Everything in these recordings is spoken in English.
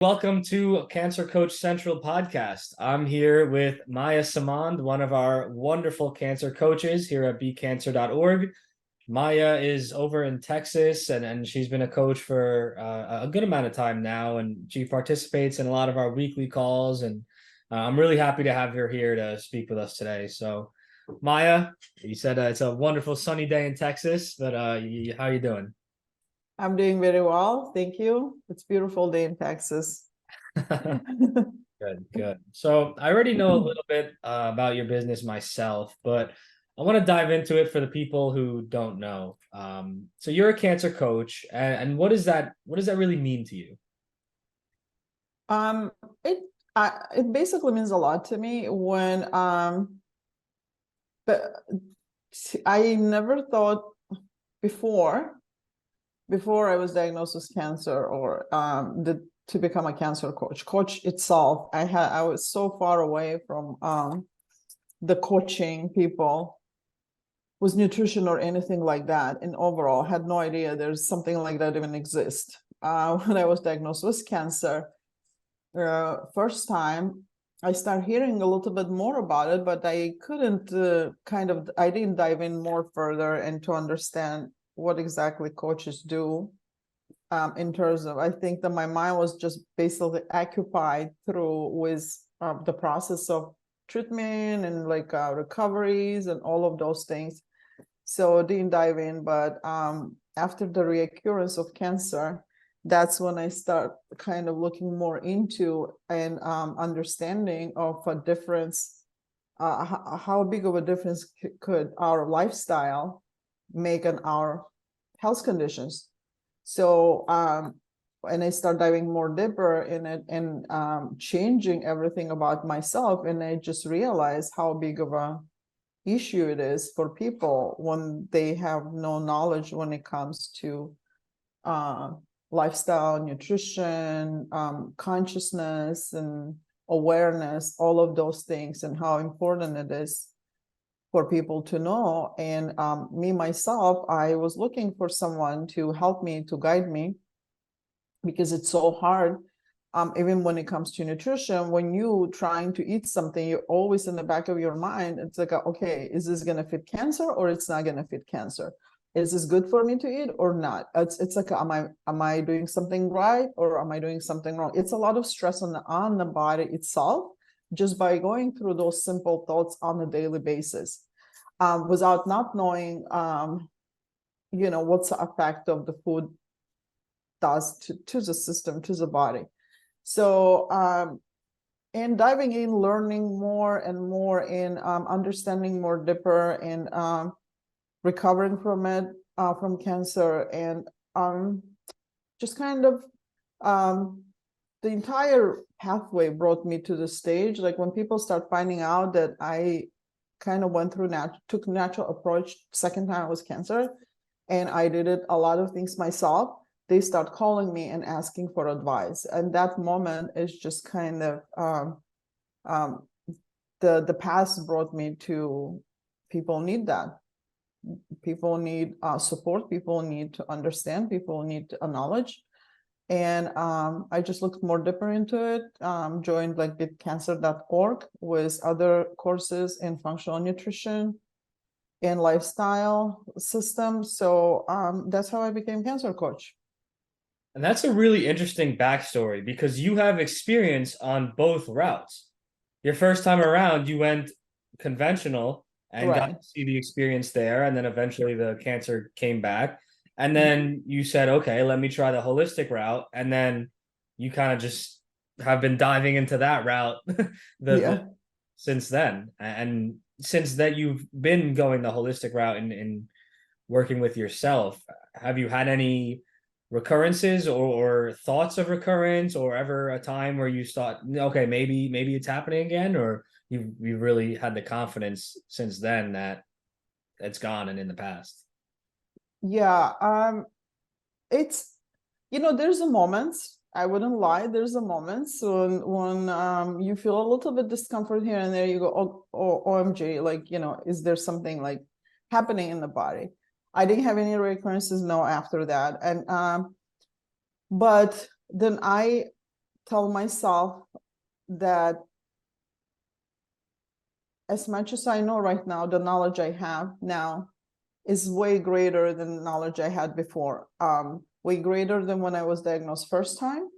Welcome to Cancer Coach Central podcast. I'm here with Maya Simand, one of our wonderful cancer coaches here at becancer.org. Maya is over in Texas and she's been a coach for a good amount of time now, and she participates in a lot of our weekly calls. And I'm really happy to have her here to speak with us today. So, Maya, you said it's a wonderful sunny day in Texas, but how are you doing? I'm doing very well. Thank you. It's a beautiful day in Texas. Good, good. So I already know a little bit about your business myself, but I want to dive into it for the people who don't know. So you're a cancer coach, and what does that really mean to you? Um, it it basically means a lot to me when but I never thought before I was diagnosed with cancer or to become a cancer coach. Coach itself, I was so far away from the coaching people with nutrition or anything like that, and overall had no idea there's something like that even exists. When I was diagnosed with cancer, first time I started hearing a little bit more about it, but I couldn't I didn't dive in more further and to understand what exactly coaches do. In terms of, I think that my mind was just basically occupied through with the process of treatment and recoveries and all of those things. So didn't dive in, but after the reoccurrence of cancer, that's when I start kind of looking more into and understanding of a difference, how big of a difference could our lifestyle make in our health conditions. So, and I start diving more deeper in it and changing everything about myself. And I just realized how big of a issue it is for people when they have no knowledge when it comes to uh, lifestyle, nutrition, consciousness, and awareness, all of those things, and how important it is for people to know. And me, myself, I was looking for someone to help me, to guide me, because it's so hard. Even when it comes to nutrition, when you trying to eat something, you're always in the back of your mind. It's like, okay, is this going to fit cancer or it's not going to fit cancer? Is this good for me to eat or not? It's like, am I doing something right or am I doing something wrong? It's a lot of stress on the body itself, just by going through those simple thoughts on a daily basis, without not knowing, what's the effect of the food does to the system, to the body. So, and diving in, learning more and more, and understanding more deeper, and recovering from it, from cancer, and just kind of the entire pathway brought me to the stage. Like when people start finding out that I kind of went through took natural approach second time with cancer, and I did it a lot of things myself, they start calling me and asking for advice. And that moment is just kind of um, the past brought me to, people need that. People need support. People need to understand. People need to acknowledge. And I just looked more deeper into it, joined like cancer.org with other courses in functional nutrition and lifestyle systems. So that's how I became cancer coach. And that's a really interesting backstory because you have experience on both routes. Your first time around, you went conventional and got Right. to see the experience there, and then eventually the cancer came back. And then you said, okay, let me try the holistic route. And then you kind of just have been diving into that route the Yeah. since then. And since that you've been going the holistic route in working with yourself, have you had any recurrences or thoughts of recurrence, or ever a time where you thought, okay, maybe it's happening again, or you really had the confidence since then that it's gone and in the past? Yeah. It's, there's a moment, I wouldn't lie, there's a moment when you feel a little bit discomfort here and there, you go, oh, OMG, like, is there something like happening in the body? I didn't have any recurrences, no, after that. And but then I tell myself that as much as I know right now, the knowledge I have now is way greater than the knowledge I had before. Way greater than when I was diagnosed first time.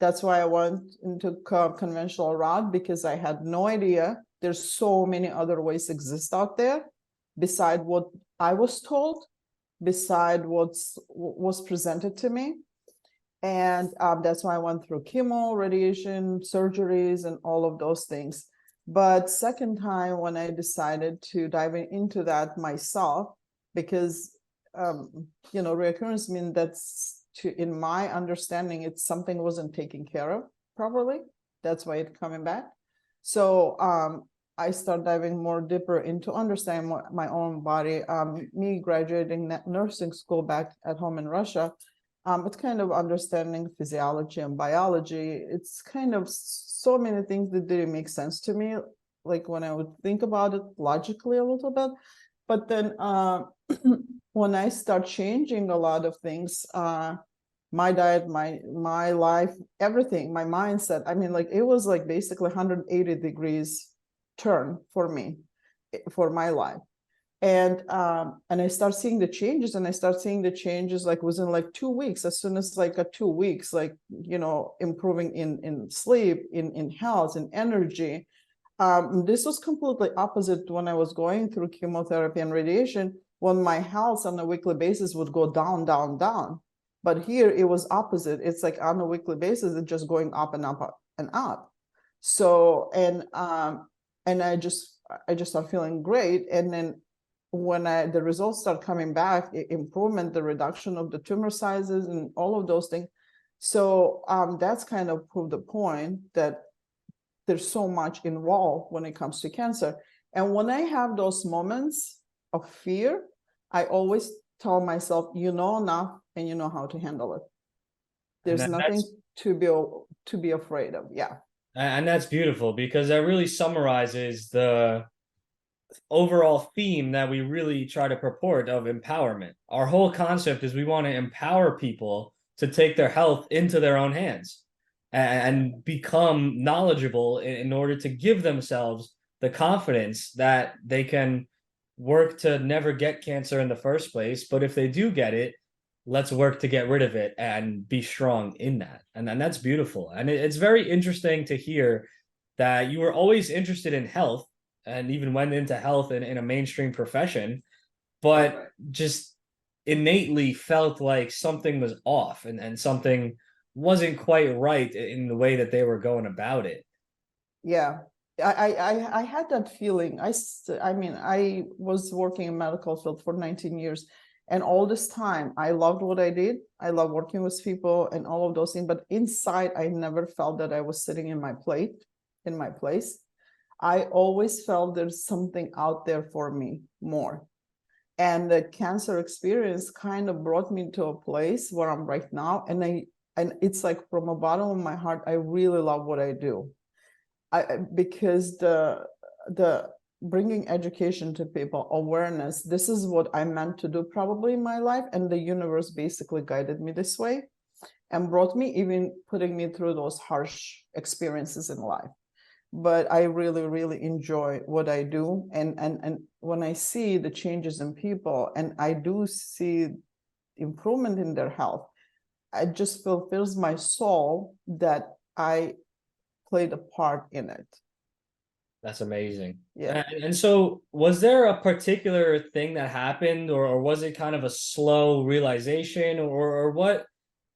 That's why I went into conventional route, because I had no idea there's so many other ways exist out there beside what I was told, beside what was presented to me. And that's why I went through chemo, radiation, surgeries, and all of those things. But second time, when I decided to dive into that myself, because reoccurrence means that's in my understanding, it's something wasn't taken care of properly. That's why it's coming back. So I start diving more deeper into understanding my own body. Me graduating nursing school back at home in Russia, it's kind of understanding physiology and biology. It's kind of so many things that didn't make sense to me, like when I would think about it logically a little bit. But then when I start changing a lot of things, my diet, my life, everything, my mindset, I mean, like it was like basically 180 degrees turn for me, for my life. And I start seeing the changes, and I start seeing the changes like within like 2 weeks. As soon as like 2 weeks, like improving in sleep, in health, in energy. This was completely opposite when I was going through chemotherapy and radiation, when my health on a weekly basis would go down, down, down. But here it was opposite. It's like on a weekly basis, it's just going up and up and up. So and I just start feeling great. And then when the results start coming back, improvement, the reduction of the tumor sizes and all of those things. So that's kind of proved the point that there's so much involved when it comes to cancer. And when I have those moments of fear, I always tell myself, you know enough and you know how to handle it. There's nothing to be afraid of. Yeah. And that's beautiful, because that really summarizes the overall theme that we really try to purport of empowerment. Our whole concept is we want to empower people to take their health into their own hands and become knowledgeable in order to give themselves the confidence that they can work to never get cancer in the first place. But if they do get it, let's work to get rid of it and be strong in that. And that's beautiful. And it's very interesting to hear that you were always interested in health and even went into health in a mainstream profession, but just innately felt like something was off and something wasn't quite right in the way that they were going about it. Yeah. I had that feeling. I mean, I was working in medical field for 19 years. And all this time, I loved what I did. I love working with people and all of those things. But inside, I never felt that I was sitting in my place. I always felt there's something out there for me more. And the cancer experience kind of brought me to a place where I'm right now. And it's like from the bottom of my heart, I really love what I do. Because the bringing education to people, awareness, this is what I meant to do probably in my life. And the universe basically guided me this way and brought me, even putting me through those harsh experiences in life. But I really, really enjoy what I do. And when I see the changes in people and I do see improvement in their health, I just fulfills my soul that I played a part in it. That's amazing. Yeah. And so was there a particular thing that happened, or was it kind of a slow realization, or what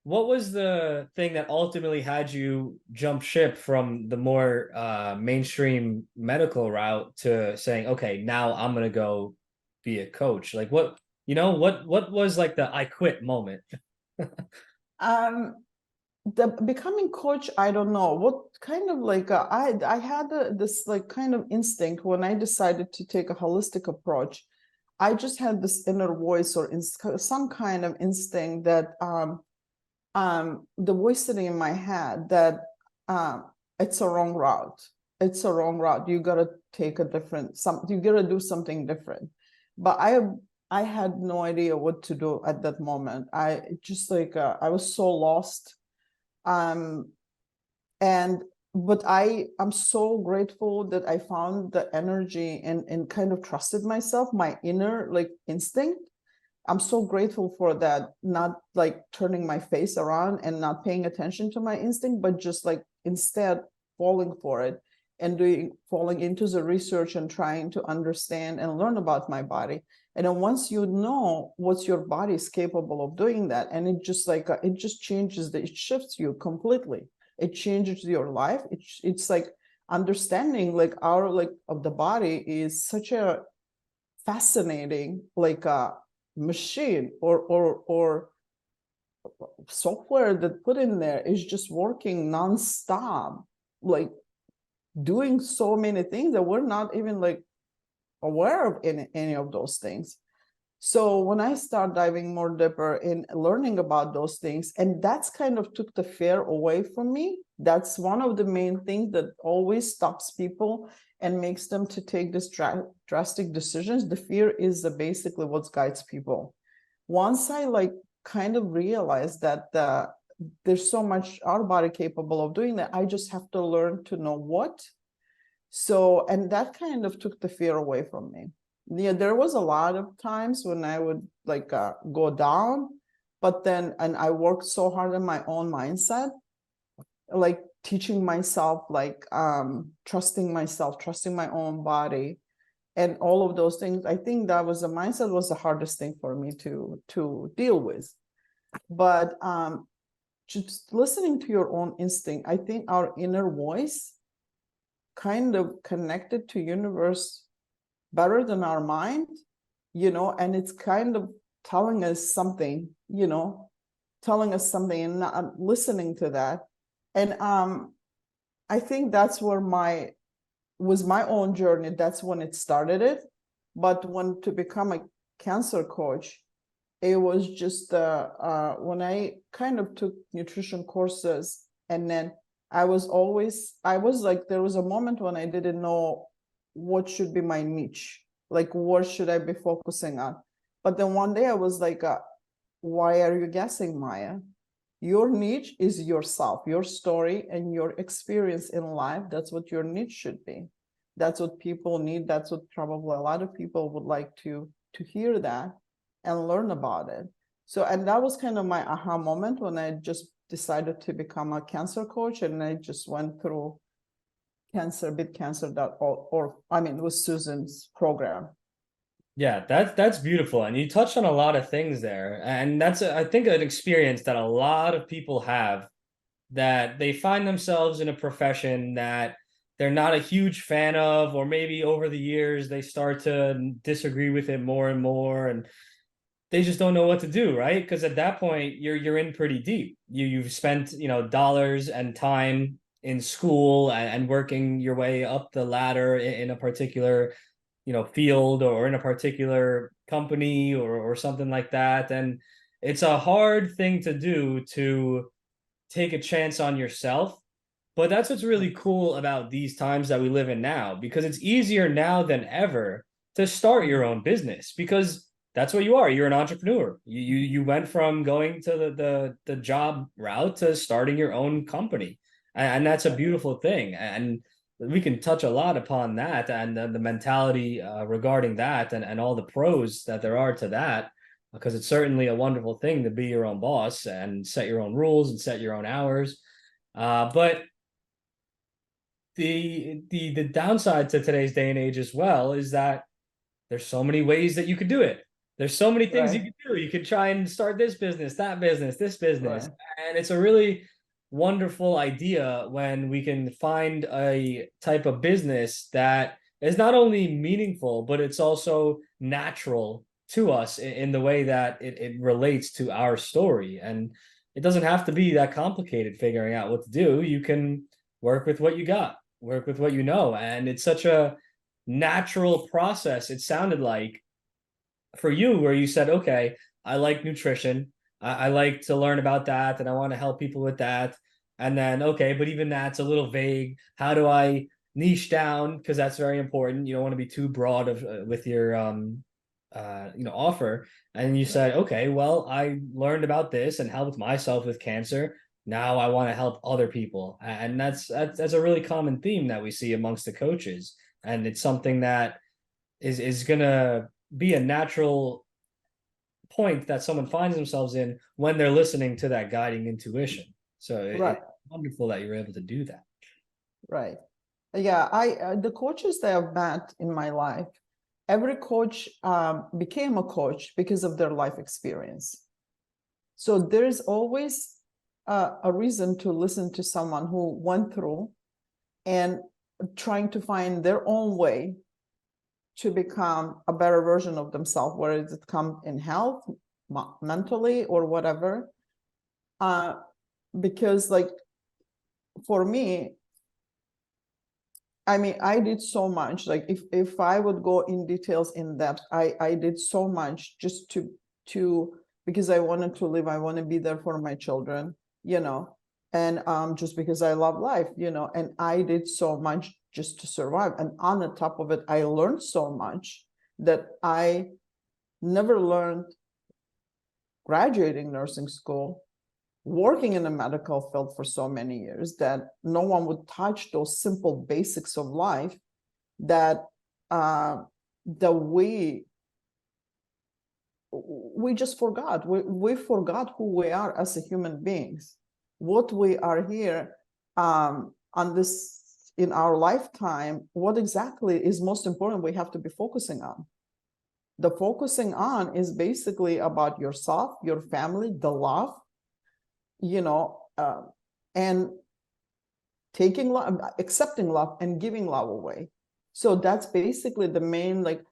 was the thing that ultimately had you jump ship from the more mainstream medical route to saying, okay, now I'm gonna go be a coach? Like what was like the I quit moment? The becoming coach, I don't know what kind of like I had this like kind of instinct when I decided to take a holistic approach. I just had this inner voice or some kind of instinct that the voice sitting in my head that it's a wrong route. It's a wrong route. You gotta take a different you gotta do something different. But I had no idea what to do at that moment. I just like I was so lost. And but I'm so grateful that I found the energy and kind of trusted myself, my inner like instinct. I'm so grateful for that, not like turning my face around and not paying attention to my instinct, but just like instead falling for it and falling into the research and trying to understand and learn about my body. And then once you know what your body is capable of doing that, and it just like it just changes, it shifts you completely. It changes your life. It's like understanding like our like of the body is such a fascinating like a machine or software that put in there is just working nonstop, like doing so many things that we're not even like aware of any of those things. So when I start diving more deeper in learning about those things, and that's kind of took the fear away from me. That's one of the main things that always stops people and makes them to take this drastic decisions. The fear is basically what guides people. Once I like kind of realized that there's so much our body capable of doing that, I just have to learn to know what. So, and that kind of took the fear away from me. Yeah, there was a lot of times when I would like go down, but then, and I worked so hard on my own mindset, like teaching myself, like trusting myself, trusting my own body, and all of those things. I think that was the mindset was the hardest thing for me to deal with. But just listening to your own instinct, I think our inner voice kind of connected to universe better than our mind, and it's kind of telling us something, telling us something and not listening to that. And I think that's where was my own journey. That's when it started it. But when to become a cancer coach, it was just when I kind of took nutrition courses, and then I was like, there was a moment when I didn't know what should be my niche, like what should I be focusing on. But then one day I was like, why are you guessing, Maya? Your niche is yourself, your story and your experience in life. That's what your niche should be. That's what people need. That's what probably a lot of people would like to hear that and learn about it. So, and that was kind of my aha moment when I just decided to become a cancer coach, and I just went through beatcancer.org, I mean, with Susan's program. Yeah, that's beautiful. And you touched on a lot of things there. And that's, I think, an experience that a lot of people have, that they find themselves in a profession that they're not a huge fan of, or maybe over the years they start to disagree with it more and more, and they just don't know what to do, right? Because at that point you're in pretty deep. You've spent, dollars and time in school and working your way up the ladder in a particular field, or in a particular company, or something like that. And it's a hard thing to do, to take a chance on yourself. But that's what's really cool about these times that we live in now, because it's easier now than ever to start your own business, because that's what you are. You're an entrepreneur. You went from going to the job route to starting your own company. And that's a beautiful thing. And we can touch a lot upon that, and the mentality regarding that, and all the pros that there are to that, because it's certainly a wonderful thing to be your own boss and set your own rules and set your own hours. But the downside to today's day and age as well is that there's so many ways that you could do it. There's so many things you Right. could do. You could try and start this business, that business, this business. Right. And it's a really wonderful idea when we can find a type of business that is not only meaningful, but it's also natural to us in the way that it relates to our story. And it doesn't have to be that complicated figuring out what to do. You can work with what you got, work with what you know. And it's such a natural process, it sounded like, for you, where you said, okay, I like nutrition. I like to learn about that, and I want to help people with that. And then, okay, but even that's a little vague. How do I niche down? Because that's very important. You don't want to be too broad of with your offer. And you Right. said, okay, well, I learned about this and helped myself with cancer. Now I want to help other people. And that's a really common theme that we see amongst the coaches. And it's something that is gonna be a natural point that someone finds themselves in when they're listening to that guiding intuition. So Right. it's wonderful that you're able to do that. Right. Yeah, I the coaches that I've met in my life, every coach became a coach because of their life experience. So there's always a reason to listen to someone who went through and trying to find their own way to become a better version of themselves, whether it come in health, mentally, or whatever. Because like for me, I mean, I did so much. Like if I would go in details in depth, I did so much just to because I wanted to live. I want to be there for my children, you know, and just because I love life, you know, and I did so much just to survive. And on the top of it, I learned so much that I never learned graduating nursing school, working in the medical field for so many years, that no one would touch those simple basics of life that that we just forgot. We forgot who we are as a human beings, what we are here on this in our lifetime, what exactly is most important we have to be focusing on. The focusing on is basically about yourself, your family, the love, you know, and taking love, accepting love, and giving love away. So that's basically the main, like,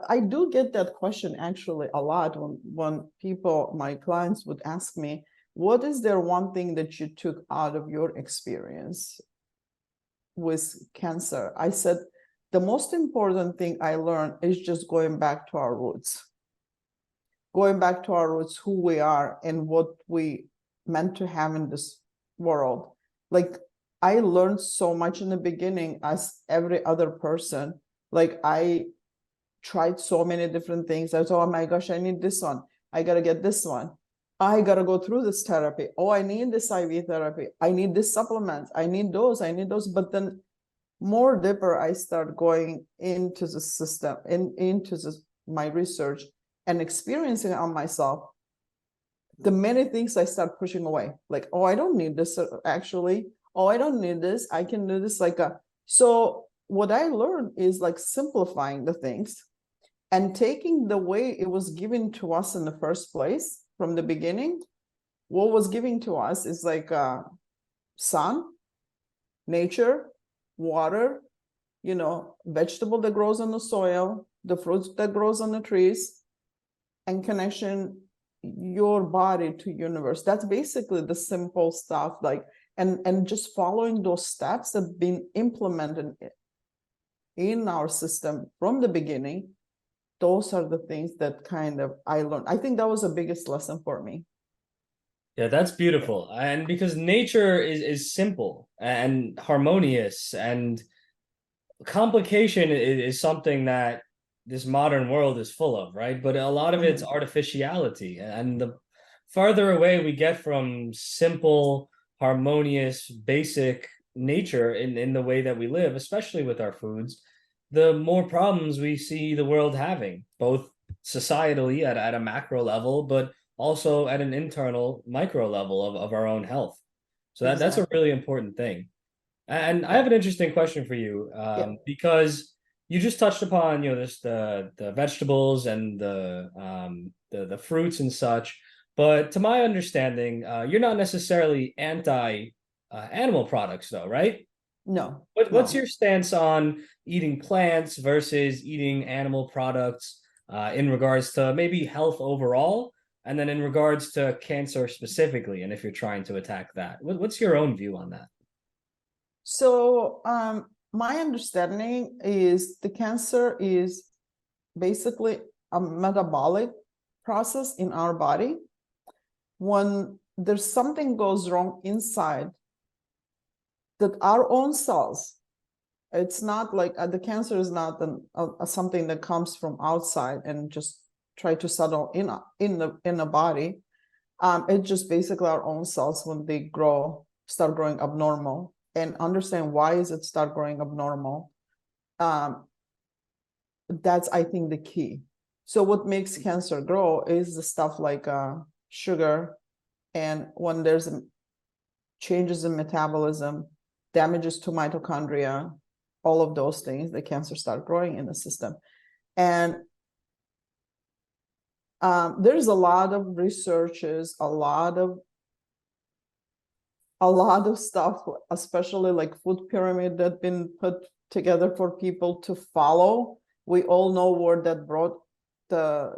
I do get that question actually a lot when people, my clients would ask me, what is there one thing that you took out of your experience with cancer? I said, the most important thing I learned is just going back to our roots. Going back to our roots, who we are and what we meant to have in this world. Like I learned so much in the beginning as every other person. Like I tried so many different things. I thought, oh my gosh, I need this one. I got to get this one. I got to go through this therapy. Oh, I need this IV therapy. I need this supplements. I need those. But then more deeper, I start going into the system, into my research and experiencing it on myself. The many things I start pushing away, like, oh, I don't need this actually. Oh, I don't need this. I can do this. So what I learned is like simplifying the things and taking the way it was given to us in the first place from the beginning. What was given to us is like sun, nature, water, you know, vegetable that grows on the soil, the fruits that grows on the trees, and connection your body to universe. That's basically the simple stuff, like, and just following those steps that have been implemented in our system from the beginning. Those are the things that kind of I learned. I think that was the biggest lesson for me. Yeah, that's beautiful. And because nature is simple and harmonious, and complication is something that this modern world is full of, right? But a lot of it's artificiality. And the farther away we get from simple, harmonious, basic nature in the way that we live, especially with our foods, the more problems we see the world having, both societally at a macro level, but also at an internal micro level of our own health. So that's a Exactly. really important thing. And I Yeah. have an interesting question for you, Yeah. because you just touched upon, this the vegetables and the fruits and such. But to my understanding, you're not necessarily anti animal products, though, right? No, What's no. your stance on eating plants versus eating animal products, in regards to maybe health overall, and then in regards to cancer specifically, and if you're trying to attack that? What's your own view on that? So my understanding is the cancer is basically a metabolic process in our body. When there's something goes wrong inside, that our own cells, it's not like the cancer is not something that comes from outside and just try to settle in the body. It's just basically our own cells when they grow, start growing abnormal, and understand why is it start growing abnormal. That's, I think, the key. So what makes cancer grow is the stuff like sugar, and when there's changes in metabolism, damages to mitochondria, all of those things, the cancer start growing in the system. And there's a lot of researches, a lot of stuff, especially like food pyramid that been put together for people to follow. We all know where that brought the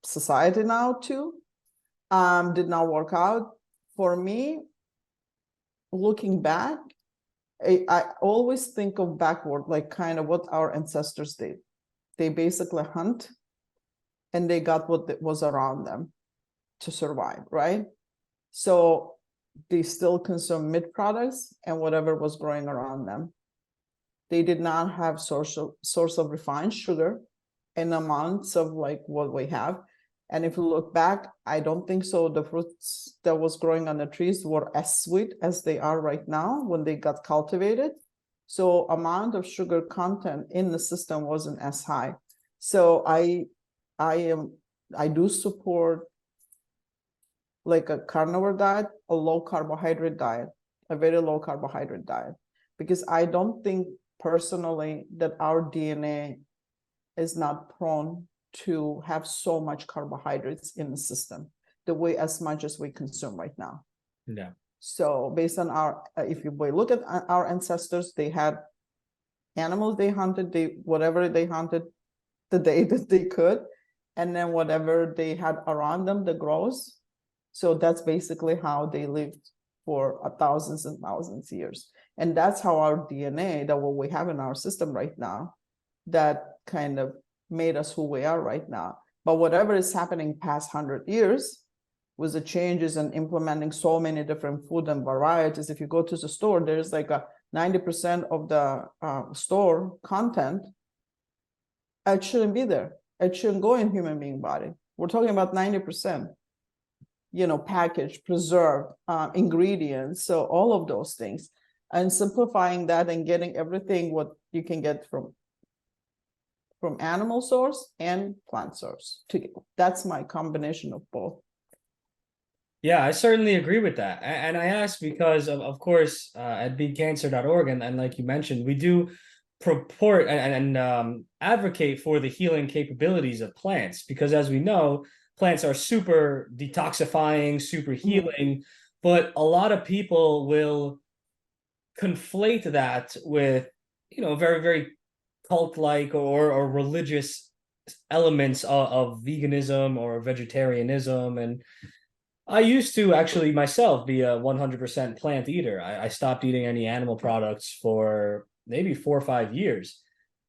society now to. Did not work out for me. Looking back, I always think of backward, like kind of what our ancestors did. They basically hunt, and they got what was around them to survive, right? So they still consume meat products and whatever was growing around them. They did not have source of refined sugar in amounts of like what we have. And if you look back, I don't think so. The fruits that was growing on the trees were as sweet as they are right now when they got cultivated. So amount of sugar content in the system wasn't as high. So I do support like a carnivore diet, a low carbohydrate diet, a very low carbohydrate diet, because I don't think personally that our DNA is not prone to have so much carbohydrates in the system the way as much as we consume right now. Yeah. So based on our, if you look at our ancestors, they had animals they hunted, whatever they hunted the day that they could, and then whatever they had around them that grows. So that's basically how they lived for thousands and thousands of years. And that's how our DNA, that what we have in our system right now, that kind of made us who we are right now. But whatever is happening past 100 years with the changes and implementing so many different food and varieties, if you go to the store, there's like a 90% of the store content, it shouldn't be there. It shouldn't go in human being body. We're talking about 90%, packaged, preserved, ingredients. So all of those things, and simplifying that and getting everything what you can get from animal source and plant source. That's my combination of both. Yeah, I certainly agree with that. And I ask because of course, at beatcancer.org, and like you mentioned, we do purport and advocate for the healing capabilities of plants, because as we know, plants are super detoxifying, super healing, but a lot of people will conflate that with, very, very cult-like or religious elements of veganism or vegetarianism. And I used to actually myself be a 100% plant eater. I stopped eating any animal products for maybe 4 or 5 years.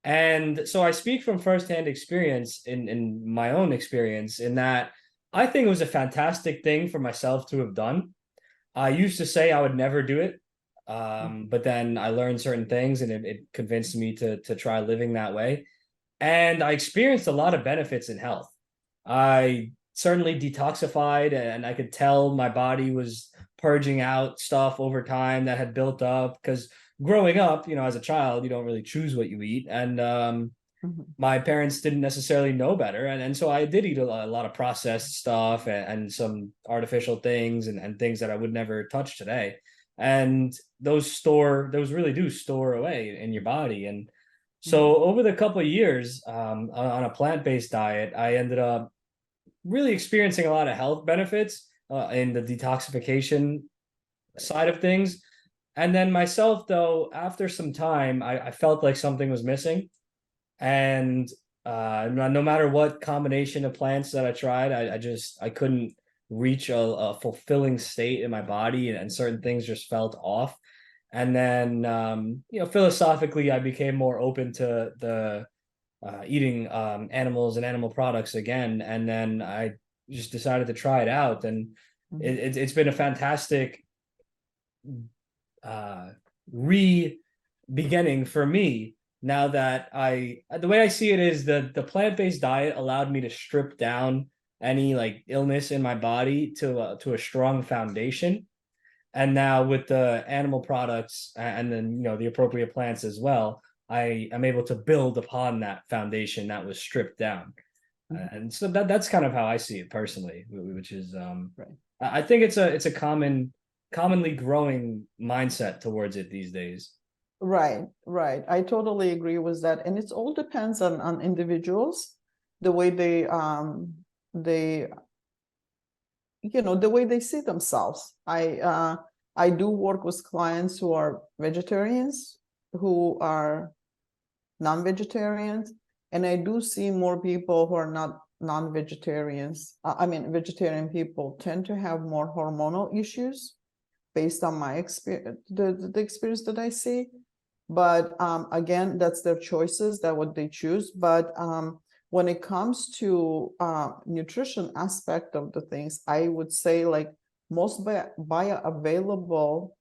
And so I speak from firsthand experience in my own experience, in that I think it was a fantastic thing for myself to have done. I used to say I would never do it. But then I learned certain things, and it convinced me to try living that way. And I experienced a lot of benefits in health. I certainly detoxified, and I could tell my body was purging out stuff over time that had built up. Because growing up, as a child, you don't really choose what you eat. And my parents didn't necessarily know better. And so I did eat a lot of processed stuff and some artificial things and things that I would never touch today. And those really do store away in your body. And so over the couple of years, on a plant-based diet, I ended up really experiencing a lot of health benefits in the detoxification side of things. And then myself, though, after some time, I felt like something was missing. And no matter what combination of plants that I tried, I couldn't reach a fulfilling state in my body, and certain things just felt off. And then philosophically, I became more open to the eating animals and animal products again. And then I just decided to try it out, and it's been a fantastic re-beginning for me. Now that the way I see it is the plant-based diet allowed me to strip down any like illness in my body to a strong foundation. And now with the animal products and then the appropriate plants as well, I am able to build upon that foundation that was stripped down. And so that's kind of how I see it personally, which is Right. I think it's a commonly growing mindset towards it these days. Right, right. I totally agree with that. And it all depends on individuals, the way they the way they see themselves. I do work with clients who are vegetarians, who are non-vegetarians, and I do see more people who are not non-vegetarians. I mean, vegetarian people tend to have more hormonal issues based on my experience, the experience that I see. But again, that's their choices, that what they choose. But when it comes to nutrition aspect of the things, I would say like most bioavailable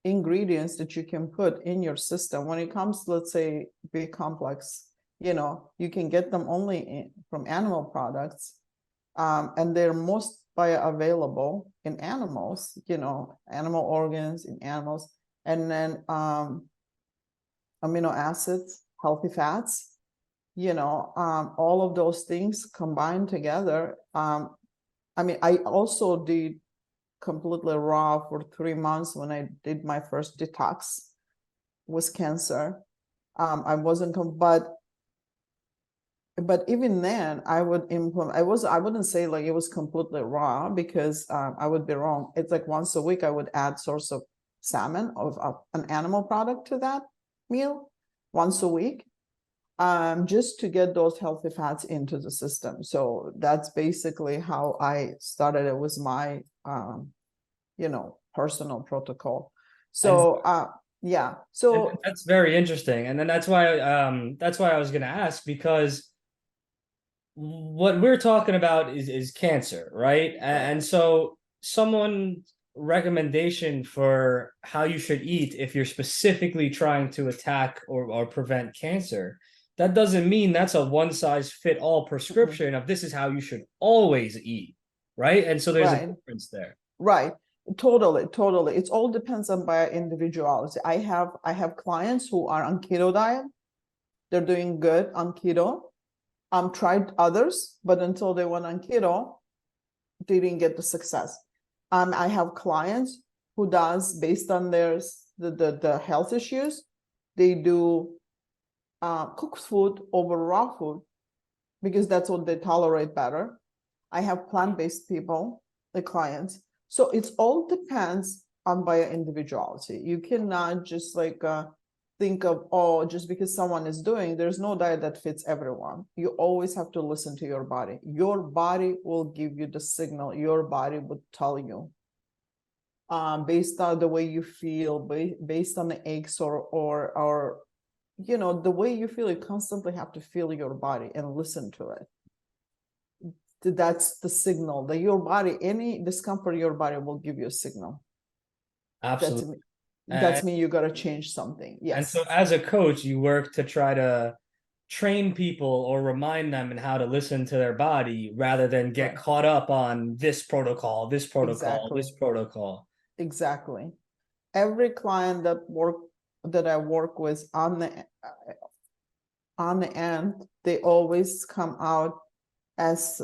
ingredients that you can put in your system, when it comes, let's say, big complex, you can get them only from animal products, and they're most bioavailable in animals, animal organs in animals, and then amino acids, healthy fats, all of those things combined together. I mean, I also did completely raw for 3 months when I did my first detox with cancer. I wasn't, but even then I would implement, I wouldn't say like it was completely raw, because I would be wrong. It's like once a week I would add source of salmon of an animal product to that meal once a week, just to get those healthy fats into the system. So that's basically how I started it with my personal protocol. So yeah, so that's very interesting. And then that's why I was gonna ask, because what we're talking about is cancer, right? And so someone recommendation for how you should eat if you're specifically trying to attack or prevent cancer, that doesn't mean that's a one size fit all prescription of this is how you should always eat, right? And so there's a difference there. Right. Totally. It all depends on by individuality. I have clients who are on keto diet. They're doing good on keto. Tried others, but until they went on keto, they didn't get the success. I have clients who does, based on their the health issues, they do cooked food over raw food because that's what they tolerate better. I have plant-based people, the clients. So it all depends on by individuality. You cannot just like think of, oh, just because someone is doing, there's no diet that fits everyone. You always have to listen to your body. Your body will give you the signal. Your body would tell you, based on the way you feel, based on the aches or the way you feel. You constantly have to feel your body and listen to it. That's the signal that your body, any discomfort, your body will give you a signal. Absolutely. That's me. You got to change something. Yes. And so as a coach, you work to try to train people or remind them in how to listen to their body rather than get caught up on this protocol, this protocol, this protocol. Exactly. Every client that I work with on the end, they always come out as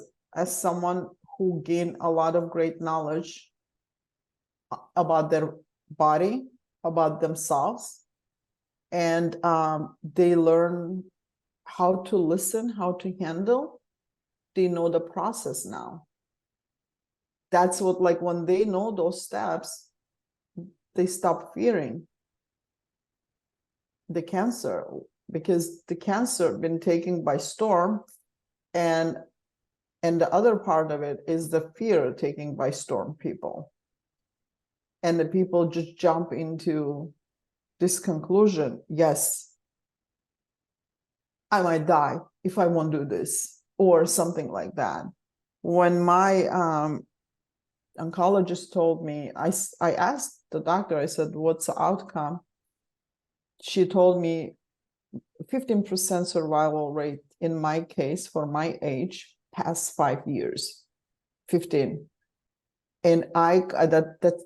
someone who gained a lot of great knowledge about their body, about themselves, and they learn how to listen, how to handle. They know the process now. That's what, like, when they know those steps, they stop fearing the cancer, because the cancer been taken by storm, and the other part of it is the fear taking by storm people. And the people just jump into this conclusion: yes, I might die if I won't do this, or something like that. When my oncologist told me, I asked the doctor, I said, what's the outcome? She told me 15% survival rate in my case for my age. past 5 years, 15. And that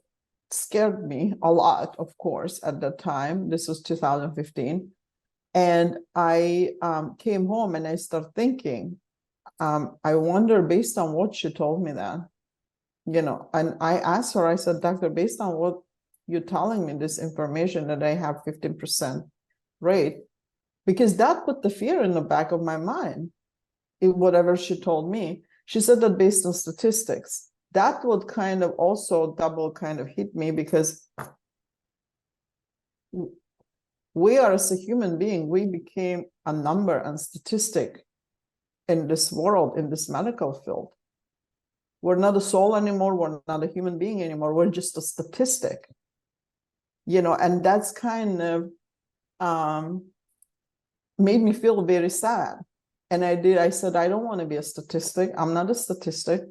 scared me a lot, of course, at the time. This was 2015. And I came home and I started thinking, I wonder, based on what she told me that, and I asked her, I said, doctor, based on what you're telling me, this information that I have 15% rate, because that put the fear in the back of my mind, whatever she told me. She said that based on statistics, that would kind of also double kind of hit me, because we are, as a human being, we became a number and statistic in this world, in this medical field. We're not a soul anymore. We're not a human being anymore. We're just a statistic, and that's kind of made me feel very sad. And I said, I don't want to be a statistic. I'm not a statistic.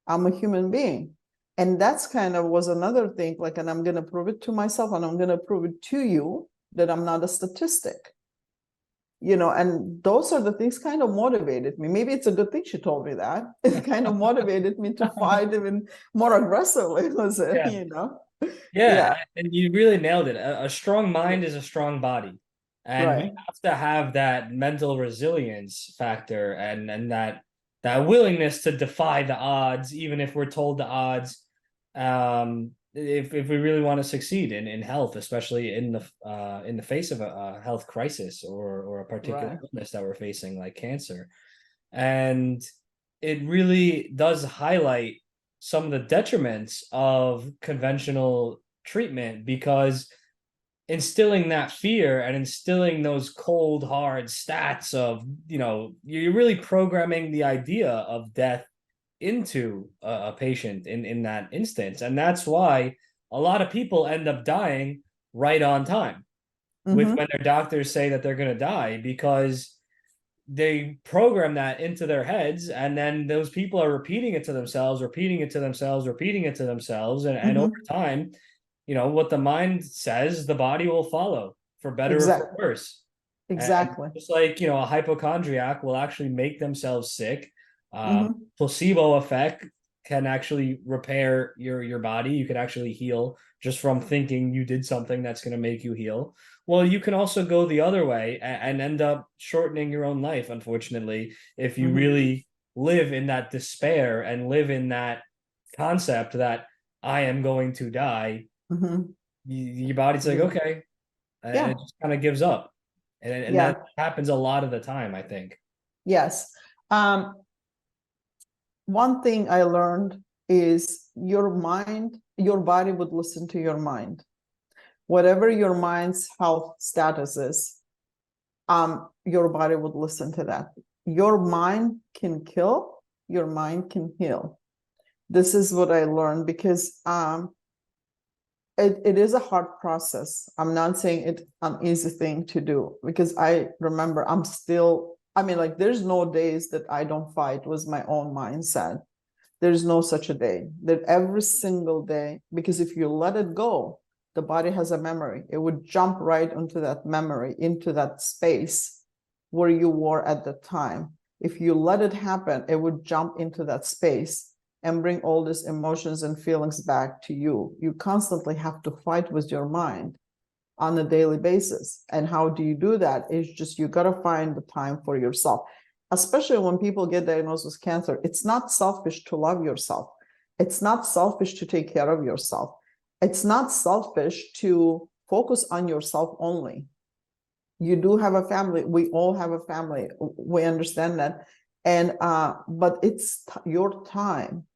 I'm a human being. And that's kind of was another thing, like, and I'm going to prove it to myself, and I'm going to prove it to you that I'm not a statistic. And those are the things kind of motivated me. Maybe it's a good thing she told me that. It kind of motivated me to fight even more aggressively, was it, Yeah, and you really nailed it. A strong mind is a strong body. And we Right. have to have that mental resilience factor and that willingness to defy the odds, even if we're told the odds. If we really want to succeed in health, especially in the face of a health crisis or a particular illness that we're facing, like cancer. And it really does highlight some of the detriments of conventional treatment, because instilling that fear and instilling those cold hard stats of, you're really programming the idea of death into a patient in that instance. And that's why a lot of people end up dying right on time with when their doctors say that they're going to die, because they program that into their heads, and then those people are repeating it to themselves, and over time, what the mind says, the body will follow, for better or for worse. Exactly. And just like, a hypochondriac will actually make themselves sick. Placebo effect can actually repair your body. You can actually heal just from thinking you did something that's going to make you heal. Well, you can also go the other way and end up shortening your own life, unfortunately, if you really live in that despair and live in that concept that I am going to die. Your body's like, okay, and it just kind of gives up. And that happens a lot of the time, I think. Yes. One thing I learned is your body would listen to your mind. Whatever your mind's health status is, your body would listen to that. Your mind can kill, your mind can heal. This is what I learned, because it is a hard process. I'm not saying it's an easy thing to do, because I remember there's no days that I don't fight with my own mindset. There's no such a day. That every single day, because if you let it go, the body has a memory. It would jump right into that memory, into that space where you were at the time. If you let it happen, it would jump into that space and bring all these emotions and feelings back to you. You constantly have to fight with your mind on a daily basis. And how do you do that? It's just, you got to find the time for yourself. Especially when people get diagnosed with cancer, it's not selfish to love yourself. It's not selfish to take care of yourself. It's not selfish to focus on yourself only. You do have a family. We all have a family. We understand that. And but it's your time.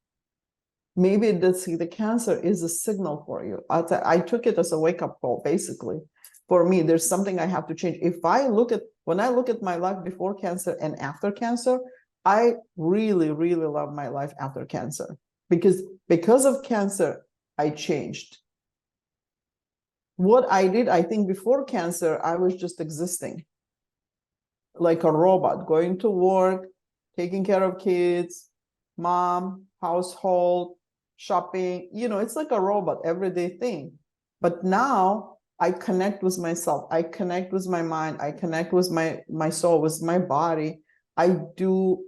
Maybe the cancer is a signal for you. I took it as a wake-up call, basically. For me, there's something I have to change. When I look at my life before cancer and after cancer, I really, really love my life after cancer, because of cancer, I changed. What I did, I think before cancer, I was just existing like a robot, going to work, taking care of kids, mom, household, shopping, it's like a robot, everyday thing. But now I connect with myself. I connect with my mind. I connect with my soul, with my body. I do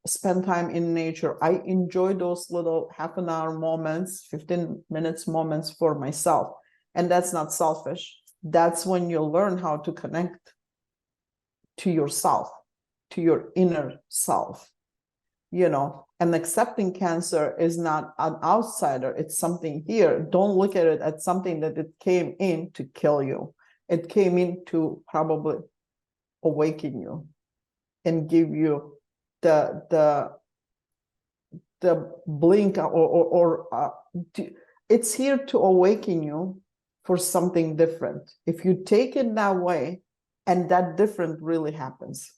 spend time in nature. I enjoy those little half an hour moments, 15 minutes moments for myself. And that's not selfish. That's when you learn how to connect to yourself, to your inner self, and accepting cancer is not an outsider. It's something here. Don't look at it as something that it came in to kill you. It came in to probably awaken you and give you the blink it's here to awaken you for something different. If you take it that way, and that different really happens.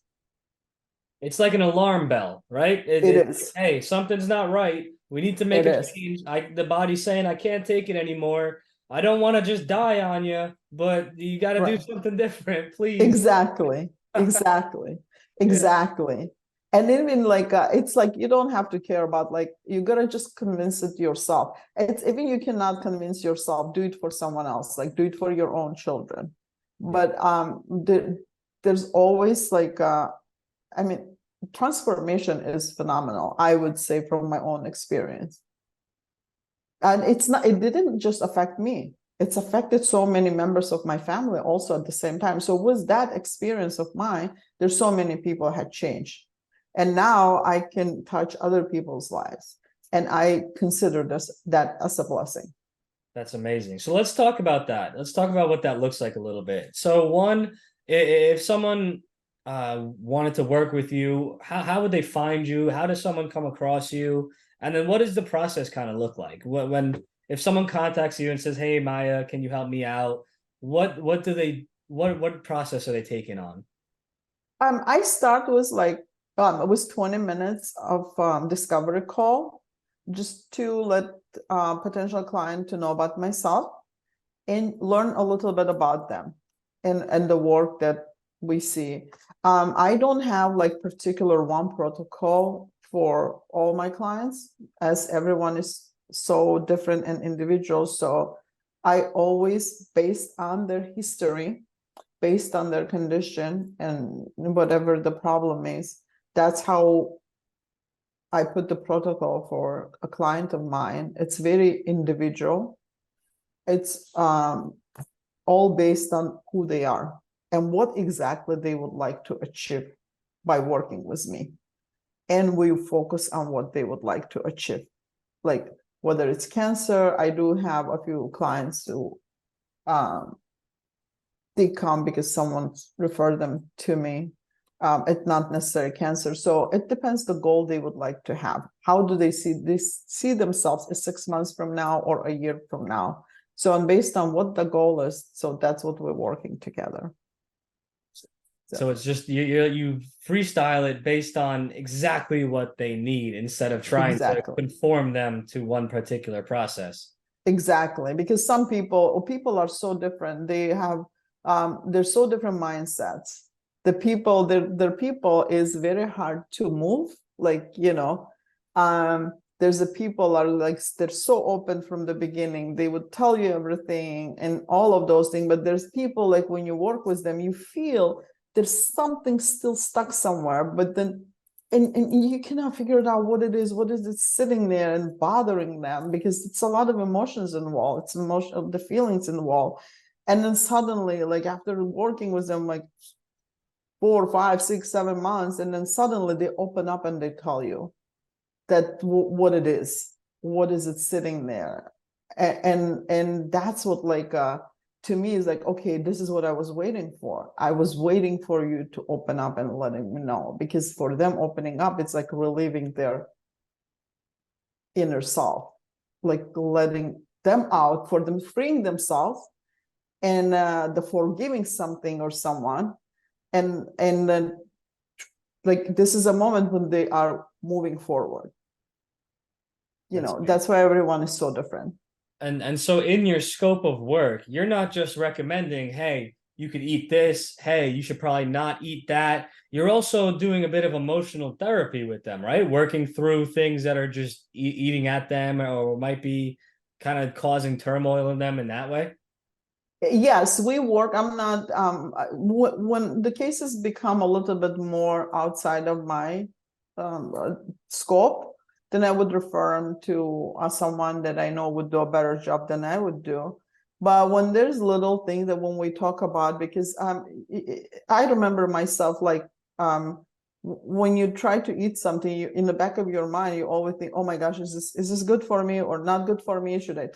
It's like an alarm bell, right? It is. Hey, something's not right. We need to make It a is. change. The body's saying I can't take it anymore. I don't want to just die on you, but you got to do Right. something different, please. Exactly. Exactly. Yeah. Exactly. And even like it's like you don't have to care about, like, you gotta just convince it yourself. It's even you cannot convince yourself, do it for someone else, like do it for your own children. Yeah. But there's always like I mean, transformation is phenomenal, I would say, from my own experience. And it didn't just affect me. It's affected so many members of my family also at the same time. So with that experience of mine, there's so many people had changed. And now I can touch other people's lives. And I consider that as a blessing. That's amazing. So let's talk about that. Let's talk about what that looks like a little bit. So one, if someone wanted to work with you, how would they find you? How does someone come across you? And then what does the process kind of look like? When if someone contacts you and says, "Hey Maya, can you help me out?" What do they what process are they taking on? I start with like it was 20 minutes of discovery call, just to let potential client to know about myself and learn a little bit about them and the work that we see. I don't have like particular one protocol for all my clients, as everyone is so different and individual. So I always, based on their history, based on their condition and whatever the problem is, that's how I put the protocol for a client of mine. It's very individual. It's all based on who they are and what exactly they would like to achieve by working with me. And we focus on what they would like to achieve. Like whether it's cancer, I do have a few clients who they come because someone referred them to me. It's not necessarily cancer. So it depends the goal they would like to have. How do they see themselves as 6 months from now or a year from now? So, and based on what the goal is, so that's what we're working together. So it's just you freestyle it based on exactly what they need instead of trying to Exactly. conform them to one particular process. Exactly, because some people are so different. They have they're so different mindsets. The people, their people is very hard to move. Like, there's the people are like, they're so open from the beginning. They would tell you everything and all of those things. But there's people like when you work with them, you feel there's something still stuck somewhere, but then and you cannot figure it out what it is it sitting there and bothering them, because it's a lot of emotions involved. It's emotion of the feelings involved. And then suddenly, like after working with them like 4, 5, 6, 7 months, and then suddenly they open up and they tell you that what it is, what is it sitting there. And that's what like to me is like, okay, this is what I was waiting for. I was waiting for you to open up and letting me know, because for them opening up, it's like relieving their inner self, like letting them out, for them freeing themselves, and the forgiving something or someone, and then like this is a moment when they are moving forward. That's why everyone is so different. And so in your scope of work, you're not just recommending, hey, you could eat this, hey, you should probably not eat that. You're also doing a bit of emotional therapy with them, right? Working through things that are just eating at them or might be kind of causing turmoil in them in that way. Yes, we work. I'm not when the cases become a little bit more outside of my scope, then I would refer them to someone that I know would do a better job than I would do. But when there's little things that when we talk about, because I remember myself, like when you try to eat something, in the back of your mind, you always think, oh my gosh, is this good for me or not good for me? Should I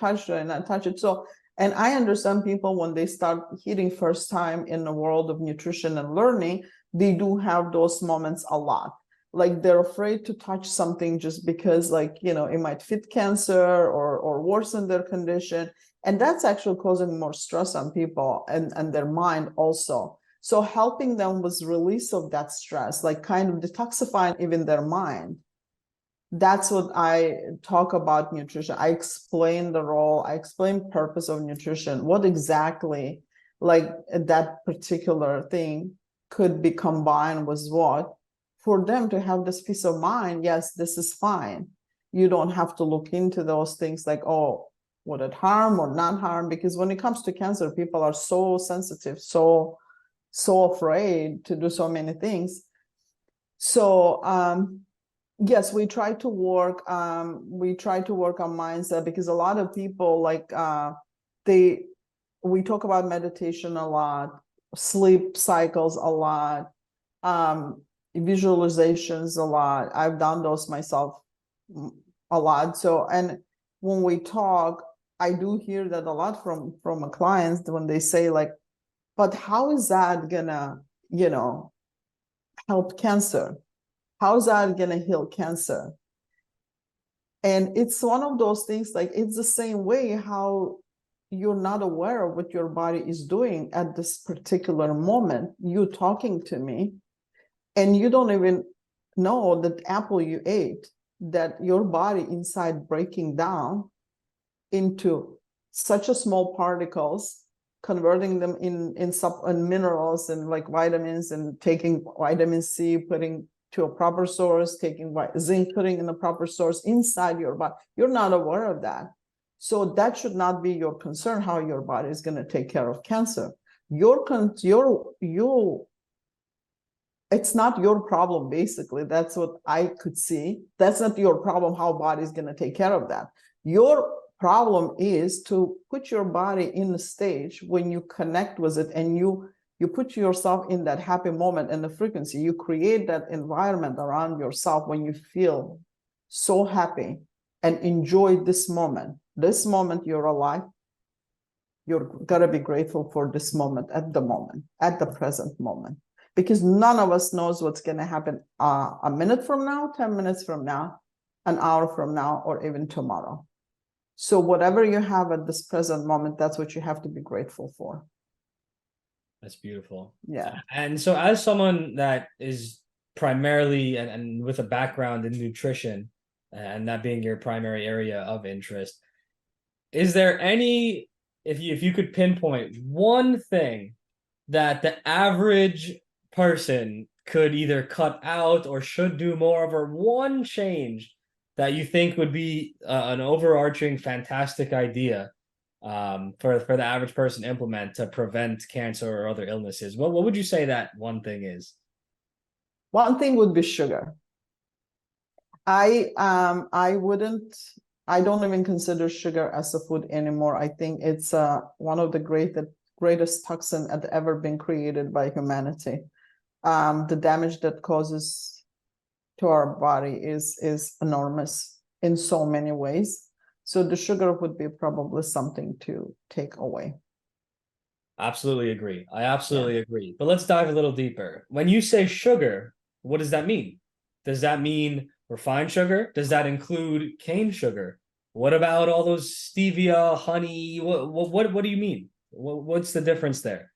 not touch it? So, and I understand people when they start eating first time in the world of nutrition and learning, they do have those moments a lot. Like they're afraid to touch something just because, like, it might fit cancer or worsen their condition. And that's actually causing more stress on people and their mind also. So helping them with release of that stress, like kind of detoxifying even their mind. That's what I talk about nutrition. I explain the role, I explain purpose of nutrition, what exactly like that particular thing could be combined with what, for them to have this peace of mind. Yes, this is fine. You don't have to look into those things like, oh, would it harm or not harm? Because when it comes to cancer, people are so sensitive, so afraid to do so many things. So yes, we try to work on mindset, because a lot of people, like we talk about meditation a lot, sleep cycles a lot, visualizations a lot. I've done those myself a lot. So, and when we talk, I do hear that a lot from my clients when they say, like, but how is that gonna, help cancer? How is that gonna heal cancer? And it's one of those things, like, it's the same way how you're not aware of what your body is doing at this particular moment. You talking to me, and you don't even know that apple you ate, that your body inside breaking down into such a small particles, converting them in minerals and like vitamins, and taking vitamin C, putting to a proper source, taking zinc, putting in the proper source inside your body. You're not aware of that. So that should not be your concern, how your body is going to take care of cancer. It's not your problem, basically. That's what I could see. That's not your problem, how body is going to take care of that. Your problem is to put your body in the stage when you connect with it, and you put yourself in that happy moment and the frequency. You create that environment around yourself when you feel so happy and enjoy this moment. This moment you're alive, you're gotta be grateful for this moment, at the present moment, because none of us knows what's going to happen a minute from now, 10 minutes from now, an hour from now, or even tomorrow. So whatever you have at this present moment, that's what you have to be grateful for. That's beautiful. Yeah. And so as someone that is primarily and with a background in nutrition, and that being your primary area of interest, is there any, if you could pinpoint one thing that the average person could either cut out or should do more of, or one change that you think would be an overarching fantastic idea for the average person to implement to prevent cancer or other illnesses, what would you say that one thing is? One thing would be sugar. I don't even consider sugar as a food anymore. I think it's one of the greatest toxin that ever been created by humanity. The damage that causes to our body is enormous in so many ways. So the sugar would be probably something to take away. Absolutely agree. I absolutely agree. But let's dive a little deeper. When you say sugar, what does that mean? Does that mean refined sugar? Does that include cane sugar? What about all those stevia, honey? What do you mean? What's the difference there?